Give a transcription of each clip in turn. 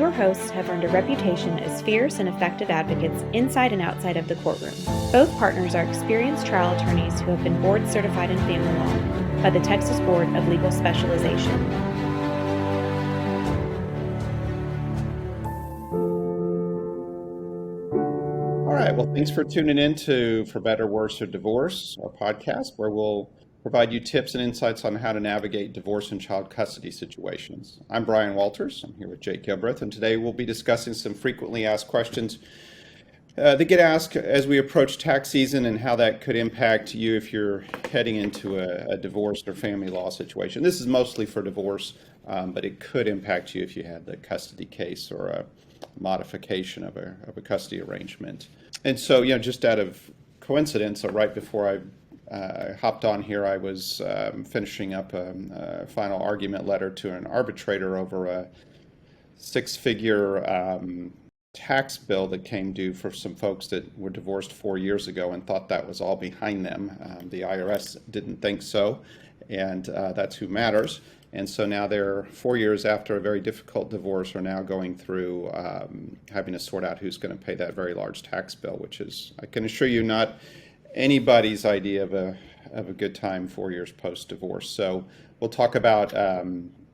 Your hosts have earned a reputation as fierce and effective advocates inside and outside of the courtroom. Both partners are experienced trial attorneys who have been board certified in family law by the Texas Board of Legal Specialization. All right, well, thanks for tuning in to For Better, Worse, or Divorce, our podcast, where we'll provide you tips and insights on how to navigate divorce and child custody situations. I'm Brian Walters. I'm here with Jake Gilbreath, and today we'll be discussing some frequently asked questions that get asked as we approach tax season and how that could impact you if you're heading into a divorce or family law situation. This is mostly for divorce, but it could impact you if you had the custody case or a modification of a custody arrangement. And so, just out of coincidence, right before I hopped on here, I was finishing up a final argument letter to an arbitrator over a six-figure tax bill that came due for some folks that were divorced 4 years ago and thought that was all behind them. The IRS didn't think so, and that's who matters. And so now they're 4 years after a very difficult divorce are now going through having to sort out who's going to pay that very large tax bill, which is, I can assure you, not anybody's idea of a good time 4 years post-divorce. So we'll talk about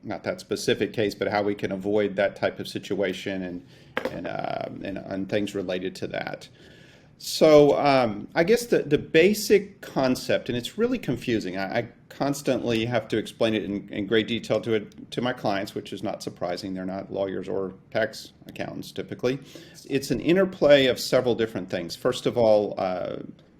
not that specific case, but how we can avoid that type of situation and things related to that. So I guess the basic concept, and it's really confusing. I constantly have to explain it in great detail to my clients, which is not surprising. They're not lawyers or tax accountants typically. It's an interplay of several different things. First of all,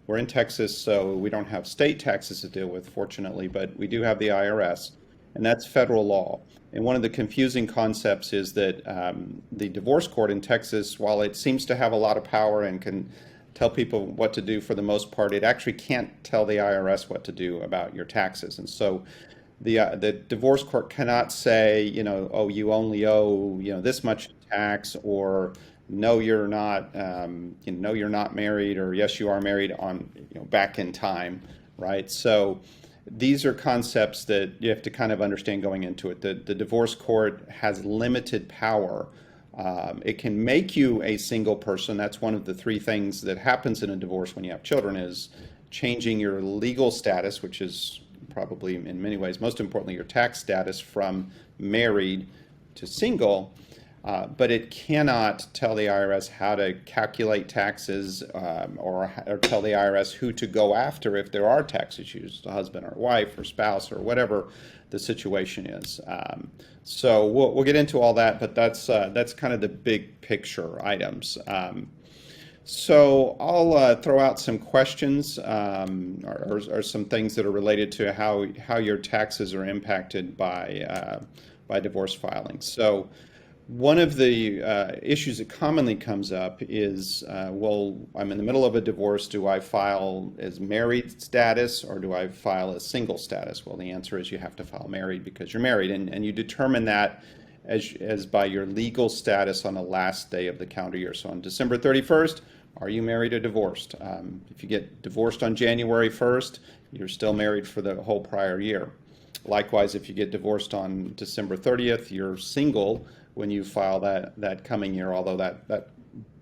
we're in Texas, so we don't have state taxes to deal with, fortunately, but we do have the IRS, and that's federal law. And one of the confusing concepts is that the divorce court in Texas, while it seems to have a lot of power and can tell people what to do for the most part, it actually can't tell the IRS what to do about your taxes. And so the divorce court cannot say, oh, you only owe, this much tax, or no, you're not, no, you're not married, or yes, you are married on, back in time, right? So these are concepts that you have to kind of understand going into it. The divorce court has limited power. It can make you a single person. That's one of the three things that happens in a divorce when you have children, is changing your legal status, which is probably in many ways, most importantly, your tax status from married to single. But it cannot tell the IRS how to calculate taxes or tell the IRS who to go after if there are tax issues, a husband or wife or spouse or whatever the situation is. So we'll get into all that, but that's kind of the big picture items. So I'll throw out some questions or some things that are related to how your taxes are impacted by divorce filing. So one of the issues that commonly comes up is, well, I'm in the middle of a divorce. Do I file as married status or do I file as single status? Well, the answer is you have to file married because you're married, and you determine that as by your legal status on the last day of the calendar year. So on December 31st, are you married or divorced? If you get divorced on January 1st, you're still married for the whole prior year. Likewise, if you get divorced on December 30th, you're single when you file that coming year, although that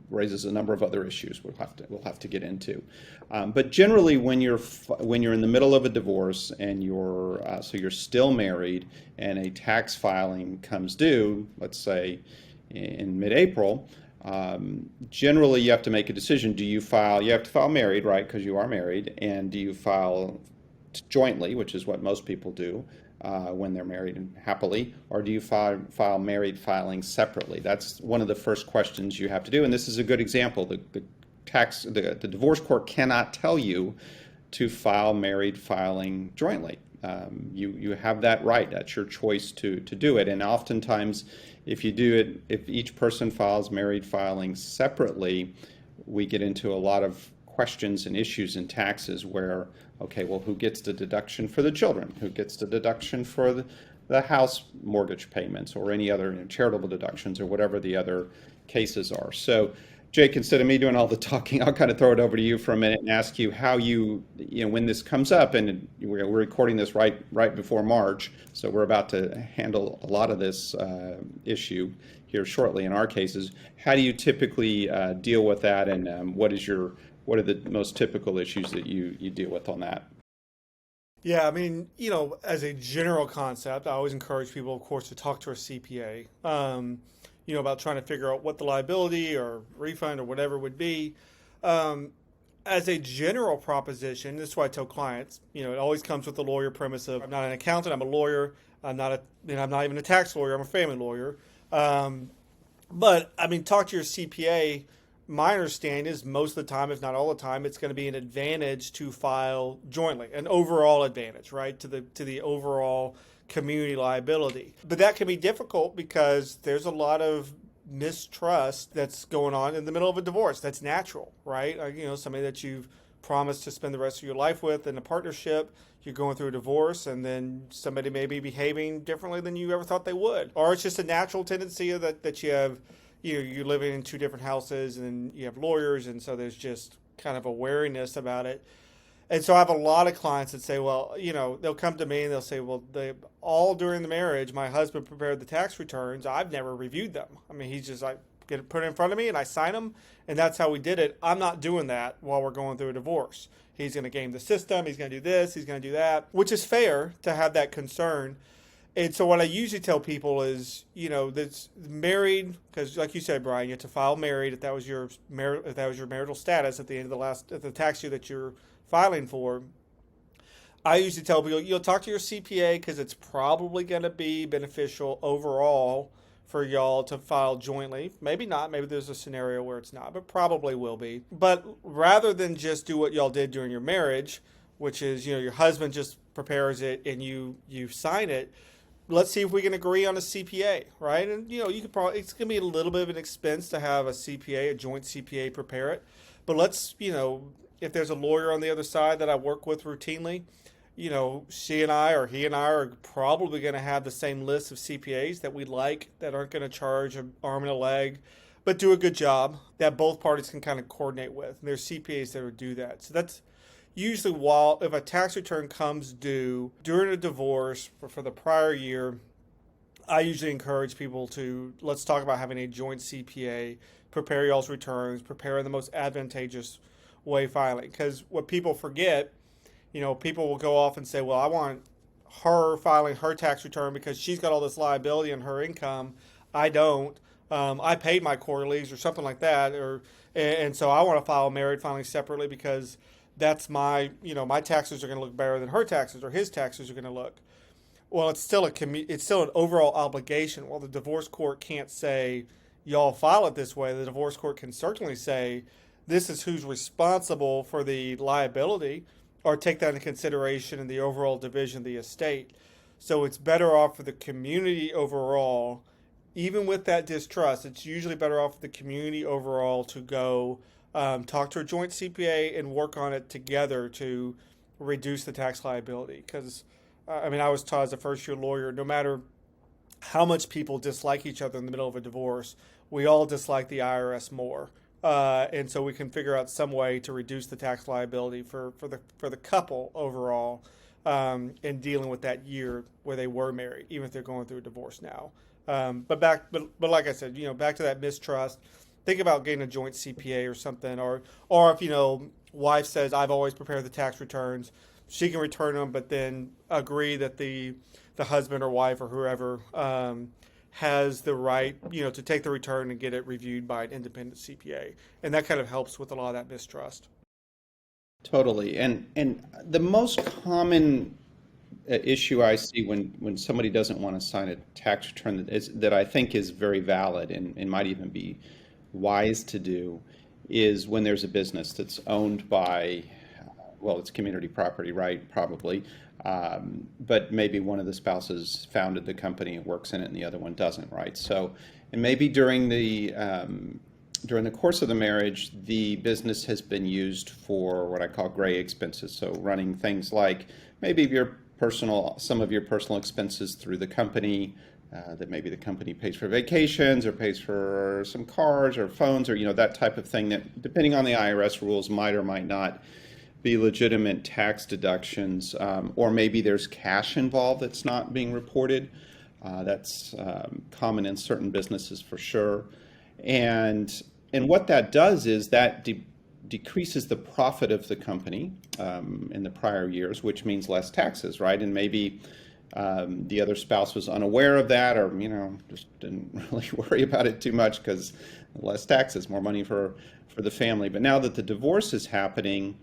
raises a number of other issues we'll have to get into. But generally, when you're in the middle of a divorce and you're still married and a tax filing comes due, let's say in mid-April, generally you have to make a decision. You have to file married, right, because you are married, and do you file jointly, which is what most people do when they're married and happily, or do you file married filing separately? That's one of the first questions you have to do, and this is a good example. The divorce court cannot tell you to file married filing jointly. You have that right. That's your choice to do it, and oftentimes if you do it, if each person files married filing separately, we get into a lot of questions and issues in taxes where, okay, well, who gets the deduction for the children? Who gets the deduction for the house mortgage payments or any other charitable deductions or whatever the other cases are? So Jake, instead of me doing all the talking, I'll kind of throw it over to you for a minute and ask you how when this comes up, and we're recording this right before March, so we're about to handle a lot of this issue here shortly in our cases. How do you typically deal with that, and what are the most typical issues that you deal with on that? Yeah, I mean, as a general concept, I always encourage people, of course, to talk to a CPA, about trying to figure out what the liability or refund or whatever would be. Um, as a general proposition, this is what I tell clients, it always comes with the lawyer premise of I'm not an accountant, I'm a lawyer. I'm not even a tax lawyer, I'm a family lawyer. Um, but I mean, talk to your CPA. My understanding is most of the time, if not all the time, it's going to be an advantage to file jointly, an overall advantage, right, to the overall community liability. But that can be difficult because there's a lot of mistrust that's going on in the middle of a divorce. That's natural, right? Somebody that you've promised to spend the rest of your life with in a partnership, you're going through a divorce, and then somebody may be behaving differently than you ever thought they would. Or it's just a natural tendency that you have, you're living in two different houses and you have lawyers, and so there's just kind of a wariness about it. And so I have a lot of clients that say, well, they'll come to me and they'll say, well, all during the marriage, my husband prepared the tax returns. I've never reviewed them. I mean, he's just like, get it put in front of me and I sign them, and that's how we did it. I'm not doing that while we're going through a divorce. He's going to game the system. He's going to do this. He's going to do that, which is fair to have that concern. And so what I usually tell people is, that's married, because like you said, Brian, you have to file married if that was your marital status at the end of the tax year that you're filing for. I usually tell people, you'll talk to your CPA because it's probably going to be beneficial overall for y'all to file jointly. Maybe not. Maybe there's a scenario where it's not, but probably will be. But rather than just do what y'all did during your marriage, which is, your husband just prepares it and you sign it, let's see if we can agree on a CPA, right? And, you could probably, it's going to be a little bit of an expense to have a joint CPA prepare it. But let's, if there's a lawyer on the other side that I work with routinely, she and I or he and I are probably going to have the same list of CPAs that we like, that aren't going to charge an arm and a leg, but do a good job that both parties can kind of coordinate with. And there's CPAs that would do that. So that's usually if a tax return comes due during a divorce for the prior year, I usually encourage people to, let's talk about having a joint CPA, prepare y'all's returns, prepare in the most advantageous way filing. Because what people forget, people will go off and say, well, I want her filing her tax return because she's got all this liability on her income. I don't. I paid my quarterlies or something like that. And so I want to file married filing separately because that's my taxes are going to look better than her taxes or his taxes are going to look. Well, it's still an overall obligation. Well, the divorce court can't say, y'all file it this way. The divorce court can certainly say, this is who's responsible for the liability, or take that into consideration in the overall division of the estate. So it's better off for the community overall. Even with that distrust, it's usually better off for the community overall to go talk to a joint CPA and work on it together to reduce the tax liability. Because, I was taught as a first-year lawyer, no matter how much people dislike each other in the middle of a divorce, we all dislike the IRS more. And so we can figure out some way to reduce the tax liability for the couple overall, in dealing with that year where they were married, even if they're going through a divorce now. But like I said, back to that mistrust. Think about getting a joint CPA or something, or if wife says I've always prepared the tax returns, she can return them, but then agree that the husband or wife or whoever has the right, to take the return and get it reviewed by an independent CPA. And that kind of helps with a lot of that mistrust. Totally. And the most common issue I see when somebody doesn't want to sign a tax return that I think is very valid and might even be wise to do is when there's a business that's owned by, well, it's community property, right? Probably. But maybe one of the spouses founded the company and works in it and the other one doesn't, right? So, and maybe during the course of the marriage, the business has been used for what I call gray expenses. So running things like maybe some of your personal expenses through the company, that maybe the company pays for vacations or pays for some cars or phones or that type of thing that, depending on the IRS rules, might or might not be legitimate tax deductions. Or maybe there's cash involved that's not being reported. That's common in certain businesses for sure. And what that does is that decreases the profit of the company in the prior years, which means less taxes, right? And maybe the other spouse was unaware of that, or just didn't really worry about it too much because less taxes, more money for the family. But now that the divorce is happening,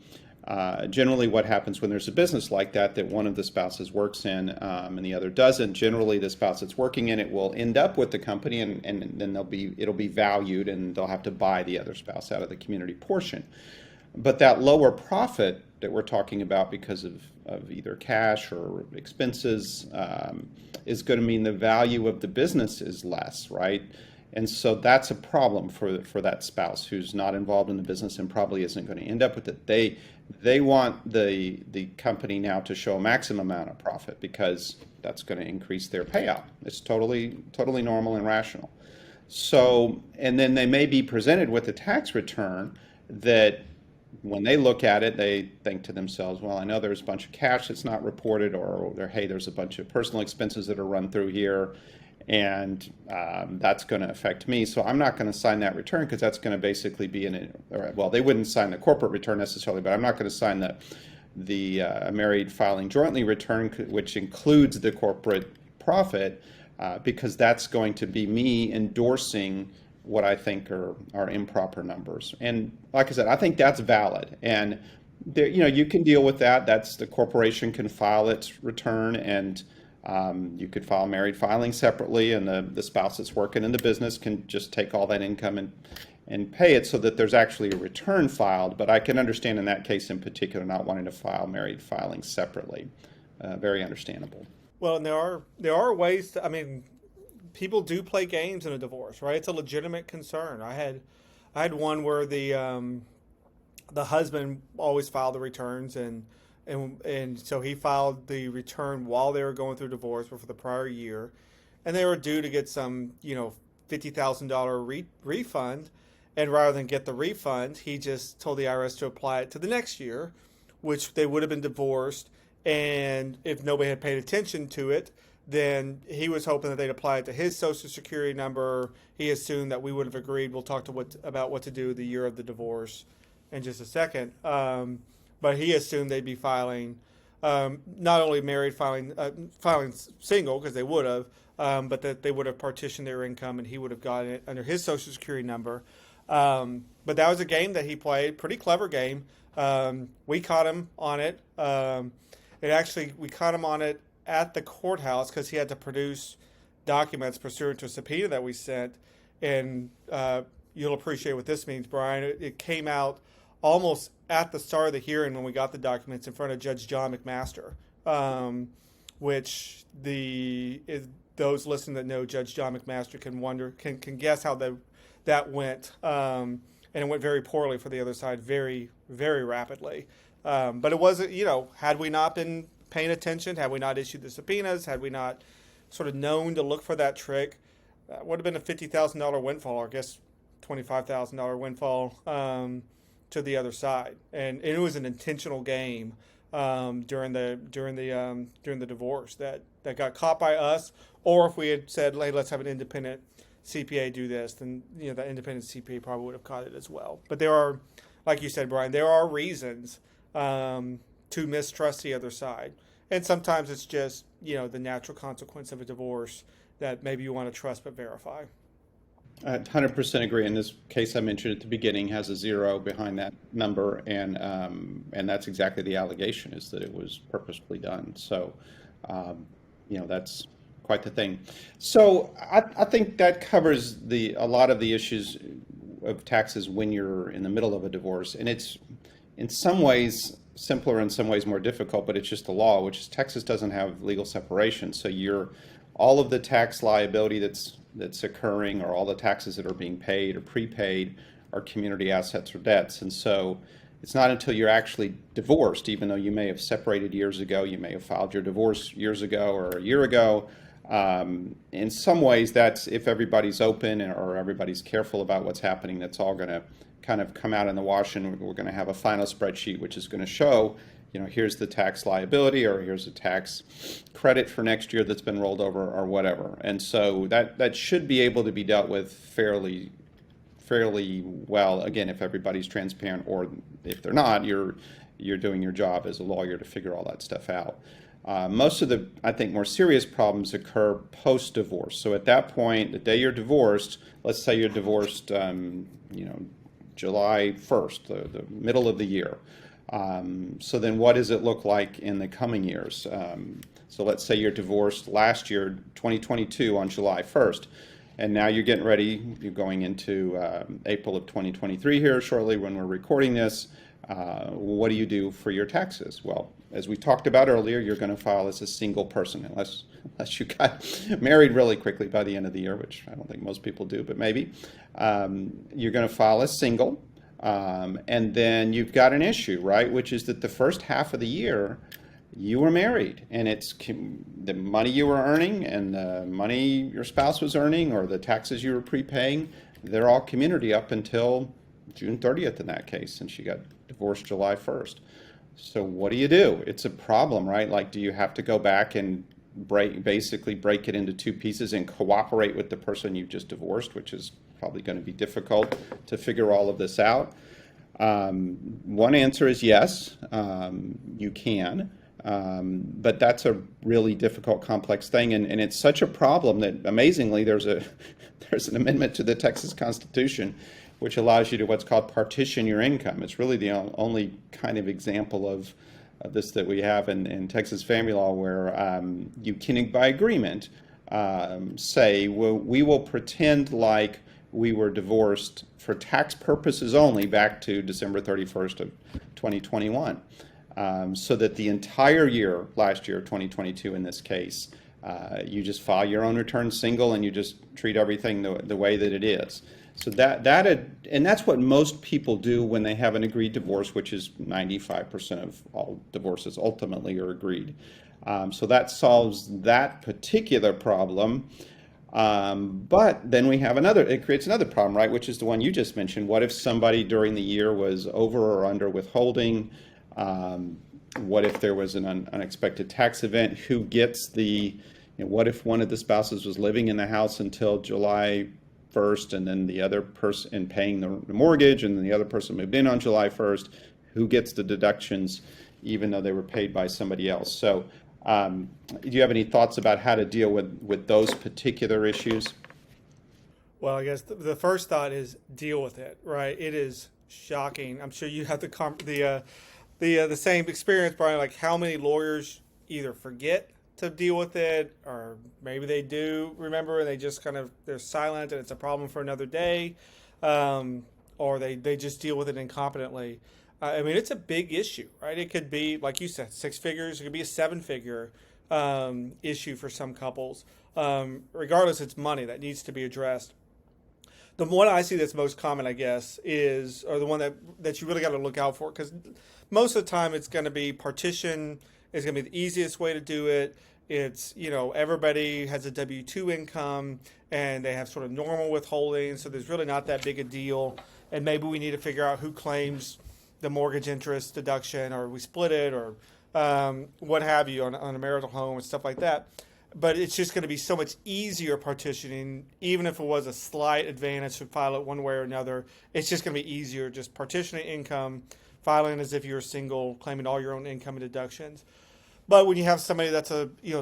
generally what happens when there's a business like that one of the spouses works in and the other doesn't, generally the spouse that's working in it will end up with the company, and then it'll be valued and they'll have to buy the other spouse out of the community portion. But that lower profit that we're talking about because of either cash or expenses is going to mean the value of the business is less, right? And so that's a problem for that spouse who's not involved in the business and probably isn't going to end up with it. They want the company now to show a maximum amount of profit because that's going to increase their payout. It's totally normal and rational. So, and then they may be presented with a tax return that when they look at it, they think to themselves, well, I know there's a bunch of cash that's not reported, or hey, there's a bunch of personal expenses that are run through here, and that's going to affect me. So I'm not going to sign that return because that's going to basically be well, they wouldn't sign the corporate return necessarily, but I'm not going to sign the married filing jointly return, which includes the corporate profit, because that's going to be me endorsing what I think are improper numbers. And like I said, I think that's valid. And there, you can deal with that. That's the corporation can file its return, and you could file married filing separately, and the spouse that's working in the business can just take all that income and pay it so that there's actually a return filed. But I can understand in that case in particular not wanting to file married filing separately. Very understandable. Well, and there are ways people do play games in a divorce, right? It's a legitimate concern. I had one where the husband always filed the returns, and so he filed the return while they were going through divorce, but for the prior year, and they were due to get some $50,000 refund, and rather than get the refund, he just told the IRS to apply it to the next year, which they would have been divorced, and if nobody had paid attention to it, then he was hoping that they'd apply it to his Social Security number. He assumed that we would have agreed. We'll talk about what to do the year of the divorce in just a second. But he assumed they'd be filing not only married filing single, because they would have, but that they would have partitioned their income and he would have gotten it under his Social Security number. But that was a game that he played, pretty clever game. We caught him on it. We caught him on it at the courthouse because he had to produce documents pursuant to a subpoena that we sent. And you'll appreciate what this means, Brian. It came out almost at the start of the hearing when we got the documents in front of Judge John McMaster, which those listening that know Judge John McMaster can guess how that went. And it went very poorly for the other side, very, very rapidly. But it wasn't, had we not been paying attention, had we not issued the subpoenas, had we not sort of known to look for that trick, that would have been a $50,000 windfall, or I guess $25,000 windfall to the other side. And it was an intentional game during the divorce that got caught by us. Or if we had said, hey, let's have an independent CPA do this, then the independent CPA probably would have caught it as well. But there are, like you said, Brian, there are reasons to mistrust the other side. And sometimes it's just, the natural consequence of a divorce that maybe you want to trust but verify. I 100% agree. In this case I mentioned at the beginning has a 0 behind that number, and that's exactly the allegation, is that it was purposefully done. So, that's quite the thing. So I think that covers a lot of the issues of taxes when you're in the middle of a divorce, and it's in some ways simpler, in some ways more difficult, but it's just the law, which is Texas doesn't have legal separation. So all of the tax liability that's occurring, or all the taxes that are being paid or prepaid, are community assets or debts. And so it's not until you're actually divorced, even though you may have separated years ago, you may have filed your divorce years ago or a year ago, In some ways, that's if everybody's open or everybody's careful about what's happening, that's all going to kind of come out in the wash, and we're going to have a final spreadsheet which is going to show, here's the tax liability or here's a tax credit for next year that's been rolled over or whatever. And so that should be able to be dealt with fairly well, again, if everybody's transparent, or if they're not, you're doing your job as a lawyer to figure all that stuff out. Most of the, I think, more serious problems occur post-divorce. So at that point, the day you're divorced, let's say you're divorced, July 1st, the middle of the year. So then what does it look like in the coming years? So let's say you're divorced last year, 2022, on July 1st. And now you're getting ready, you're going into April of 2023 here shortly when we're recording this. What do you do for your taxes? Well, as we talked about earlier, you're going to file as a single person, unless you got married really quickly by the end of the year, which I don't think most people do, but maybe. You're going to file as single, and then you've got an issue, right, which is that the first half of the year you were married, and it's the money you were earning and the money your spouse was earning or the taxes you were prepaying, they're all community up until June 30th in that case, since you got divorced July 1st. So what do you do? It's a problem, right? Like, do you have to go back and basically break it into two pieces and cooperate with the person you just divorced, which is probably going to be difficult to figure all of this out? One answer is yes, you can. But that's a really difficult, complex thing, and it's such a problem that amazingly there's an amendment to the Texas Constitution which allows you to what's called partition your income. It's really the only kind of example of this that we have in Texas family law where you can, by agreement, say, well, we will pretend like we were divorced for tax purposes only back to December 31st of 2021. So that the entire year, last year, 2022 in this case, you just file your own return single and you just treat everything the way that it is. So and that's what most people do when they have an agreed divorce, which is 95% of all divorces ultimately are agreed. So that solves that particular problem. But then it creates another problem, right, which is the one you just mentioned. What if somebody during the year was over or under withholding? What if there was an unexpected tax event? Who gets what if one of the spouses was living in the house until July 1st and then the other person paying the mortgage and then the other person moved in on July 1st? Who gets the deductions even though they were paid by somebody else? So do you have any thoughts about how to deal with those particular issues? Well, I guess the first thought is deal with it, right? It is shocking. I'm sure you have the same experience, Brian. Like, how many lawyers either forget to deal with it, or maybe they do remember and they just they're silent and it's a problem for another day, or they just deal with it incompetently. I mean, it's a big issue, right? It could be, like you said, 6 figures. It could be a 7-figure issue for some couples. Regardless, it's money that needs to be addressed. The one I see that's most common, I guess, or the one that you really got to look out for, because most of the time it's going to be partition. It's going to be the easiest way to do it. It's, everybody has a W-2 income and they have sort of normal withholding, so there's really not that big a deal. And maybe we need to figure out who claims the mortgage interest deduction, or we split it, or what have you on a marital home and stuff like that. But it's just going to be so much easier partitioning, even if it was a slight advantage to file it one way or another. It's just going to be easier just partitioning income, filing as if you're single, claiming all your own income and deductions. But when you have somebody that's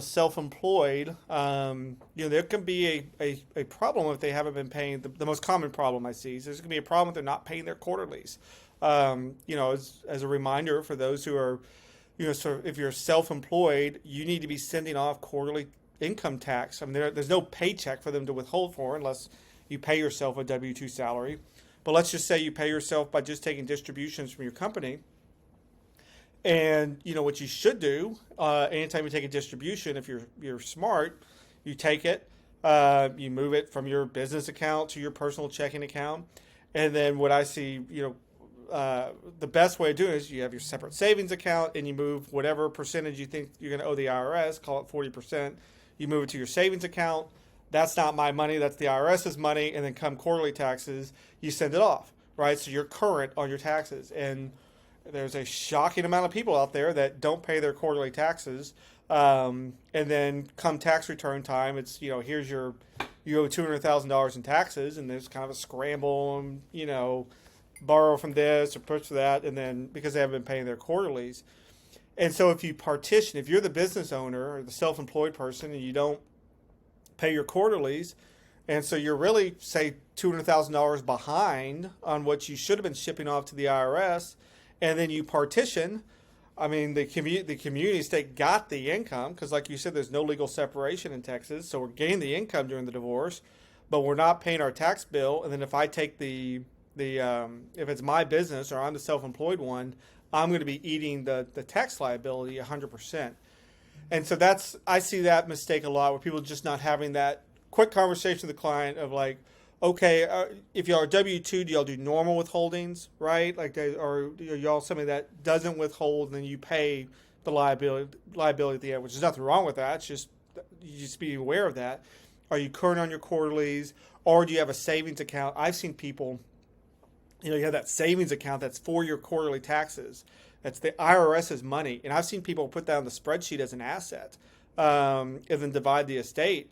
self-employed, there can be a problem if they haven't been paying. The most common problem I see is there's going to be a problem if they're not paying their quarterlies. As a reminder for those who are, so if you're self-employed, you need to be sending off quarterly income tax. I mean, there's no paycheck for them to withhold for unless you pay yourself a W-2 salary. But let's just say you pay yourself by just taking distributions from your company. And what you should do, anytime you take a distribution, if you're smart, you take it, you move it from your business account to your personal checking account. And then what I see, the best way of doing it is you have your separate savings account and you move whatever percentage you think you're going to owe the IRS, call it 40%. You move it to your savings account. That's not my money. That's the IRS's money. And then come quarterly taxes, you send it off, right? So you're current on your taxes. And there's a shocking amount of people out there that don't pay their quarterly taxes. And then come tax return time, it's, here's you owe $200,000 in taxes, and there's kind of a scramble, and, borrow from this or push for that, and then because they haven't been paying their quarterlies. And so if you're the business owner or the self-employed person and you don't pay your quarterlies, and so you're really, say, $200,000 behind on what you should have been shipping off to the IRS, and then you partition. I mean, the community state got the income because, like you said, there's no legal separation in Texas, so we're getting the income during the divorce, but we're not paying our tax bill. And then if I take if it's my business or I'm the self-employed one, I'm going to be eating the tax liability 100%. And so I see that mistake a lot, where people just not having that quick conversation with the client of like, okay, if y'all are W-2, do y'all do normal withholdings, right? Like, or are y'all somebody that doesn't withhold and then you pay the liability at the end, which is nothing wrong with that. It's just, you just be aware of that. Are you current on your quarterlies, or do you have a savings account? I've seen people, you have that savings account that's for your quarterly taxes. That's the IRS's money. And I've seen people put that on the spreadsheet as an asset, and then divide the estate,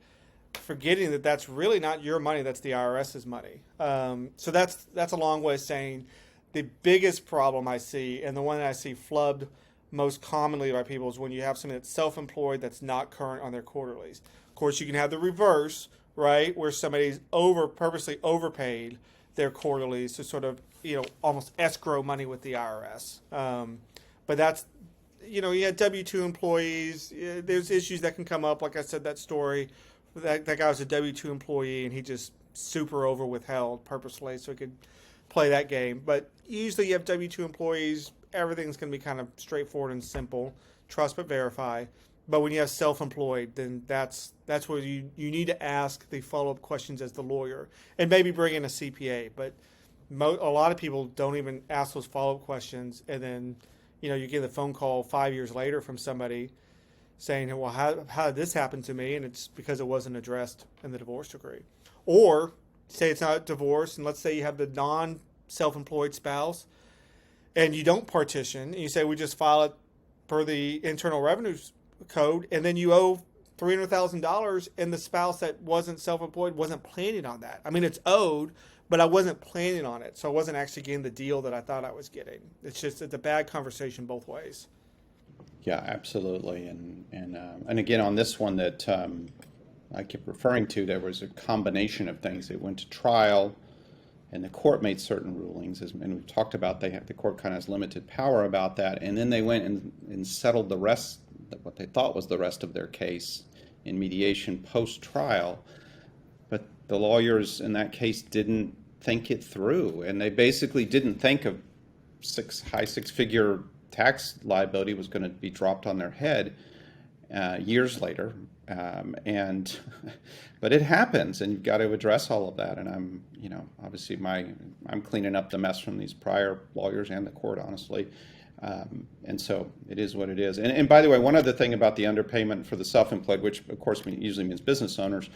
forgetting that that's really not your money, that's the IRS's money. So that's a long way of saying the biggest problem I see, and the one that I see flubbed most commonly by people, is when you have somebody that's self-employed that's not current on their quarterlies. Of course, you can have the reverse, right, where somebody's purposely overpaid their quarterlies to sort of, almost escrow money with the IRS. But that's, you had W-2 employees. There's issues that can come up. Like I said, that story, that guy was a W-2 employee, and he just super over withheld purposely so he could play that game. But usually you have W-2 employees, everything's going to be kind of straightforward and simple. Trust but verify. But when you have self-employed, then that's where you need to ask the follow-up questions as the lawyer, and maybe bring in a CPA. But a lot of people don't even ask those follow-up questions, and then you get the phone call 5 years later from somebody saying, well, how did this happen to me? And it's because it wasn't addressed in the divorce decree. Or say it's not divorce, and let's say you have the non-self-employed spouse, and you don't partition, and you say we just file it per the Internal Revenue Code, and then you owe $300,000, and the spouse that wasn't self-employed wasn't planning on that. I mean, it's owed, but I wasn't planning on it, so I wasn't actually getting the deal that I thought I was getting. It's a bad conversation both ways. Yeah, absolutely. And again, on this one that I keep referring to, there was a combination of things. It went to trial, and the court made certain rulings, and we've talked about the court kind of has limited power about that, and then they went and settled the rest, what they thought was the rest of their case in mediation post-trial. But the lawyers in that case didn't think it through, and they basically didn't think of high six-figure tax liability was going to be dropped on their head years later. But it happens, and you've got to address all of that. And I'm cleaning up the mess from these prior lawyers and the court, honestly. And so it is what it is. And by the way, one other thing about the underpayment for the self-employed, which of course usually means business owners,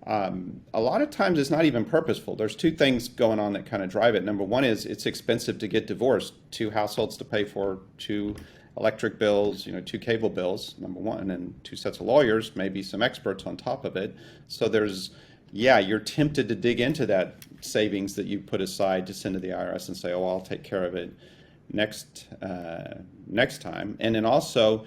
a lot of times it's not even purposeful. There's two things going on that kind of drive it. Number one is it's expensive to get divorced, 2 households to pay for, 2 electric bills, 2 cable bills, number one, and 2 sets of lawyers, maybe some experts on top of it. So you're tempted to dig into that savings that you put aside to send to the IRS and say, oh, I'll take care of it next time. And then also,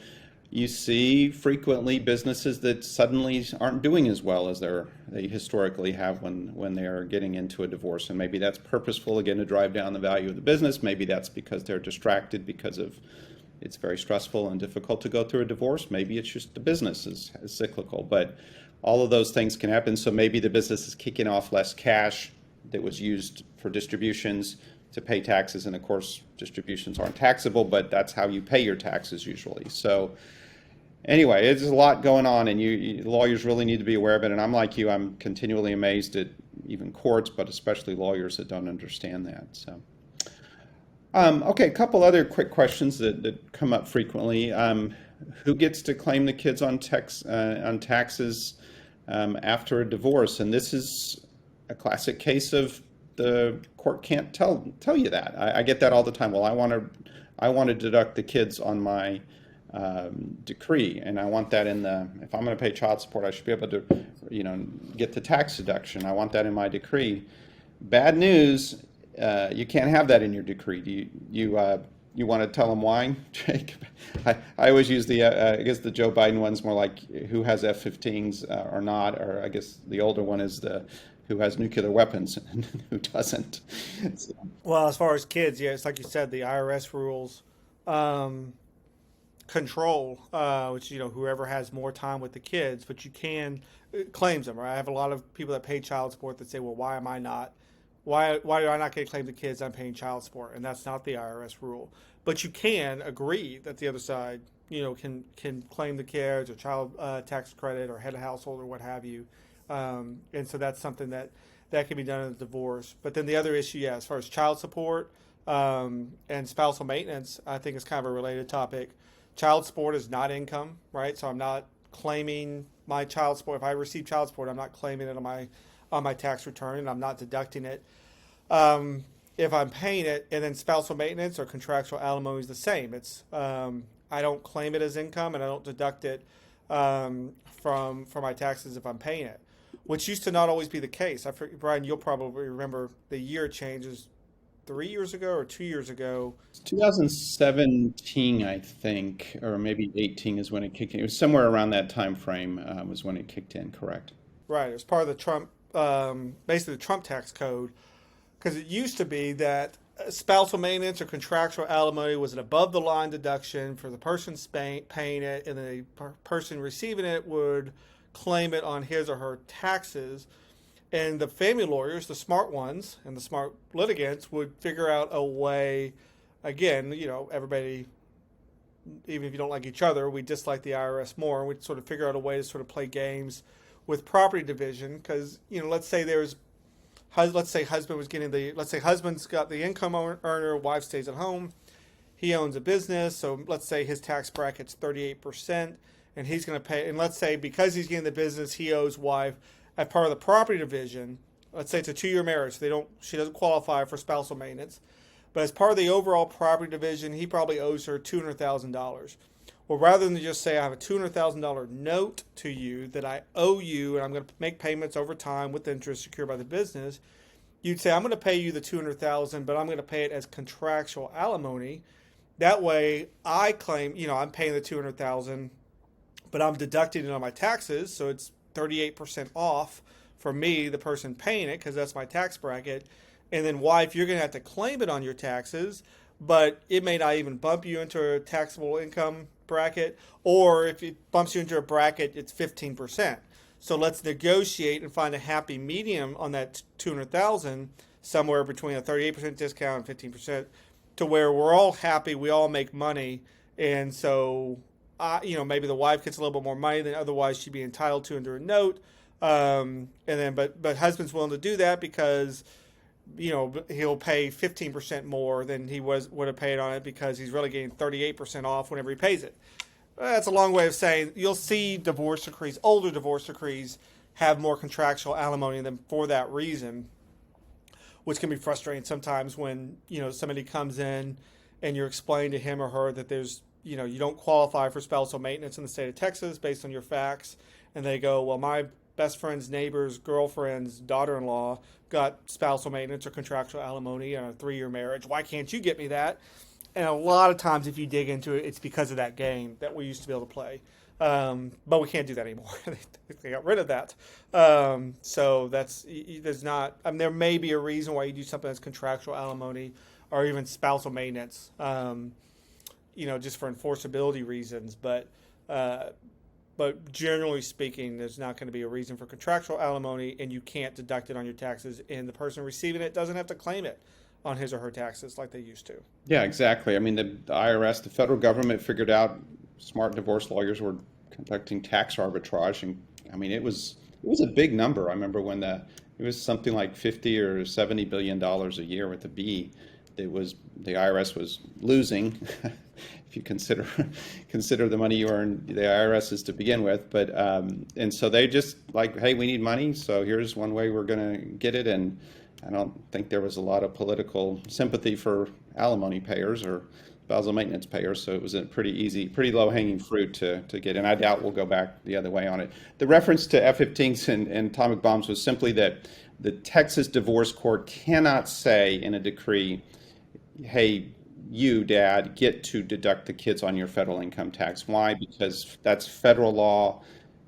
you see frequently businesses that suddenly aren't doing as well as they historically have when they are getting into a divorce. And maybe that's purposeful, again, to drive down the value of the business. Maybe that's because they're distracted because it's very stressful and difficult to go through a divorce. Maybe it's just the business is cyclical. But all of those things can happen. So maybe the business is kicking off less cash that was used for distributions to pay taxes. And of course, distributions aren't taxable, but that's how you pay your taxes usually. So anyway, there's a lot going on, and lawyers really need to be aware of it. And I'm like you, I'm continually amazed at even courts, but especially lawyers that don't understand that. So, okay, a couple other quick questions that come up frequently. who gets to claim the kids on taxes after a divorce? And this is a classic case of the court can't tell you that. I get that all the time. Well, I want to deduct the kids on my decree, and I want that in the, if I'm going to pay child support, I should be able to, get the tax deduction. I want that in my decree. Bad news, you can't have that in your decree. Do you want to tell them why, Jake? I always use I guess the Joe Biden one's more like who has F-15s or not, or I guess the older one is who has nuclear weapons and who doesn't. So, Well, as far as kids, yeah, it's like you said, the IRS rules control, which whoever has more time with the kids, but you can claims them. Right? I have a lot of people that pay child support that say, well, why am I not? Why do I not get to claim the kids? I'm paying child support, and that's not the IRS rule. But you can agree that the other side, can claim the kids or child tax credit or head of household or what have you. And so that's something that can be done in a divorce. But then the other issue, yeah, as far as child support and spousal maintenance, I think is kind of a related topic. Child support is not income, right? So I'm not claiming my child support. If I receive child support, I'm not claiming it on my tax return, and I'm not deducting it if I'm paying it. And then spousal maintenance or contractual alimony is the same. It's I don't claim it as income, and I don't deduct it from my taxes if I'm paying it, which used to not always be the case. Brian, you'll probably remember the year changes 3 years ago or 2 years ago. 2017, I think, or maybe 18 is when it kicked in. It was somewhere around that time frame was when it kicked in, correct? Right. It was part of the Trump, basically the Trump tax code, because it used to be that spousal maintenance or contractual alimony was an above-the-line deduction for the person paying it, and the person receiving it would claim it on his or her taxes. And the family lawyers, the smart ones, and the smart litigants would figure out a way, again, everybody, even if you don't like each other, we dislike the IRS more, and we'd sort of figure out a way to sort of play games with property division, because, let's say husband's got the income earner, wife stays at home, he owns a business, so let's say his tax bracket's 38%, and he's going to pay, and let's say because he's getting the business, he owes wife, as part of the property division, let's say it's a 2-year marriage, she doesn't qualify for spousal maintenance, but as part of the overall property division, he probably owes her $200,000. Well, rather than just say I have a $200,000 note to you that I owe you, and I'm going to make payments over time with interest secured by the business, you'd say I'm going to pay you the $200,000, but I'm going to pay it as contractual alimony. That way, I claim, I'm paying the $200,000, but I'm deducting it on my taxes, so it's 38% off for me, the person paying it, because that's my tax bracket. And then wife, you're going to have to claim it on your taxes, but it may not even bump you into a taxable income bracket, or if it bumps you into a bracket, it's 15%. So let's negotiate and find a happy medium on that $200,000, somewhere between a 38% discount and 15%, to where we're all happy, we all make money, and so maybe the wife gets a little bit more money than otherwise she'd be entitled to under a note, and then but husband's willing to do that because he'll pay 15% more than he would have paid on it because he's really getting 38% off whenever he pays it. That's a long way of saying you'll see divorce decrees, older divorce decrees, have more contractual alimony in them for that reason, which can be frustrating sometimes when somebody comes in and you're explaining to him or her that there's you don't qualify for spousal maintenance in the state of Texas based on your facts, and they go, well, my best friend's neighbor's girlfriend's daughter-in-law got spousal maintenance or contractual alimony on a 3-year marriage. Why can't you get me that? And a lot of times, if you dig into it, it's because of that game that we used to be able to play. But we can't do that anymore. They got rid of that. So there's not, there may be a reason why you do something that's contractual alimony or even spousal maintenance, just for enforceability reasons. But generally speaking, there's not going to be a reason for contractual alimony, and you can't deduct it on your taxes, and the person receiving it doesn't have to claim it on his or her taxes like they used to. Yeah, exactly. I mean, the IRS, the federal government figured out smart divorce lawyers were conducting tax arbitrage, and I mean, it was a big number. I remember when it was something like 50 or 70 billion dollars a year with a B. the IRS was losing. If you consider the money you earn, the IRS is to begin with. But and so they just like, hey, we need money, so here's one way we're going to get it. And I don't think there was a lot of political sympathy for alimony payers or spousal maintenance payers, so it was a pretty low-hanging fruit to get. And I doubt we'll go back the other way on it. The reference to F-15s and atomic bombs was simply that the Texas divorce court cannot say in a decree, hey, you, Dad, get to deduct the kids on your federal income tax. Why? Because that's federal law,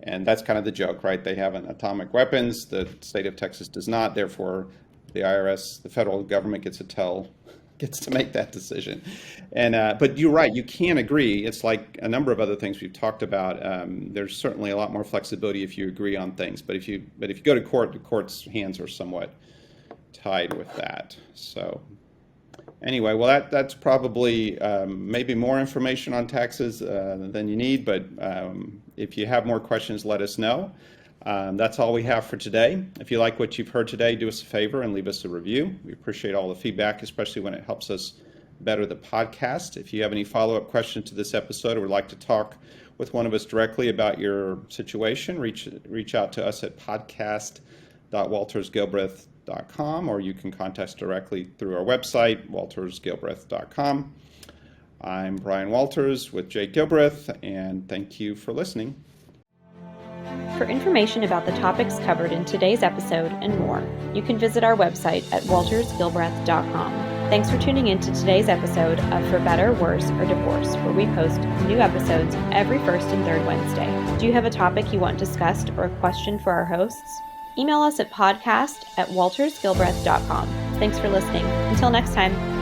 and that's kind of the joke, right? They have atomic weapons. The state of Texas does not. Therefore, the IRS, the federal government, gets to make that decision. And but you're right, you can agree. It's like a number of other things we've talked about. There's certainly a lot more flexibility if you agree on things. But if you go to court, the court's hands are somewhat tied with that. So anyway, well, that's probably maybe more information on taxes than you need. But if you have more questions, let us know. That's all we have for today. If you like what you've heard today, do us a favor and leave us a review. We appreciate all the feedback, especially when it helps us better the podcast. If you have any follow-up questions to this episode or would like to talk with one of us directly about your situation, reach out to us at podcast.waltersgilbreath.com, or you can contact us directly through our website, waltersgilbreath.com. I'm Brian Walters with Jake Gilbreath, and thank you for listening. For information about the topics covered in today's episode and more, you can visit our website at waltersgilbreath.com. Thanks for tuning in to today's episode of For Better, Worse, or Divorce, where we post new episodes every first and third Wednesday. Do you have a topic you want discussed or a question for our hosts? Email us at podcast@waltersgilbreath.com. Thanks for listening. Until next time.